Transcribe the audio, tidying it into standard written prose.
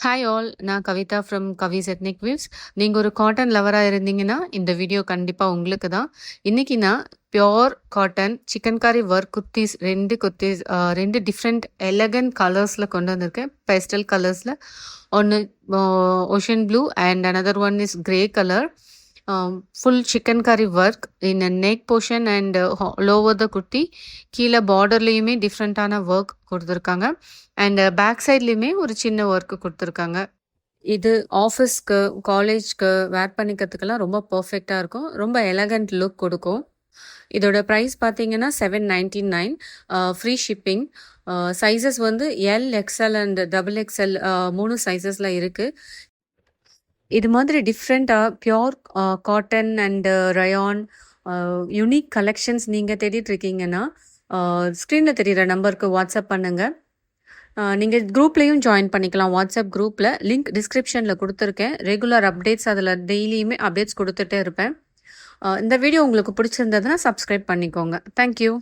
Hi all, நான் Kavitha from Swiss ethnic விவ்ஸ். நீங்கள் ஒரு காட்டன் லவராக இருந்தீங்கன்னா இந்த வீடியோ கண்டிப்பாக உங்களுக்கு தான். இன்றைக்கி நான் pure cotton chikankari work kurtis ரெண்டு டிஃப்ரெண்ட் எலகண்ட் கலர்ஸில் கொண்டு வந்திருக்கேன். பேஸ்டல் கலர்ஸில் ஒன்று ocean blue and another one is grey colour. Full chikankari work in neck portion and lower the kurti. கீழே பார்டர்லேயுமே டிஃப்ரெண்ட்டான ஒர்க் கொடுத்துருக்காங்க அண்ட் பேக் சைட்லேயுமே ஒரு சின்ன ஒர்க்கு கொடுத்துருக்காங்க. இது ஆஃபீஸ்க்கு காலேஜ்க்கு வேர் பண்ணிக்கிறதுக்கெல்லாம் ரொம்ப பர்ஃபெக்டாக இருக்கும். ரொம்ப எலகண்ட் லுக் கொடுக்கும். இதோட ப்ரைஸ் பார்த்தீங்கன்னா $799. Free shipping. சைஸஸ் வந்து எல், எக்ஸ்எல் அண்ட் XXL 3 சைஸஸில் இருக்குது. இது மாதிரி டிஃப்ரெண்ட்டாக pure cotton and rayon unique collections நீங்கள் தேடிட்டுருக்கீங்கன்னா ஸ்க்ரீனில் தெரிகிற நம்பருக்கு வாட்ஸ்அப் பண்ணுங்கள். நீங்கள் குரூப்லேயும் ஜாயின் பண்ணிக்கலாம். வாட்ஸ்அப் குரூப்பில் லிங்க் டிஸ்கிரிப்ஷனில் கொடுத்துருக்கேன். ரெகுலர் அப்டேட்ஸ் அதில் டெய்லியுமே அப்டேட்ஸ் கொடுத்துட்டே இருப்பேன். இந்த வீடியோ உங்களுக்கு பிடிச்சிருந்ததுன்னா சப்ஸ்கிரைப் பண்ணிக்கோங்க. தேங்க்யூ.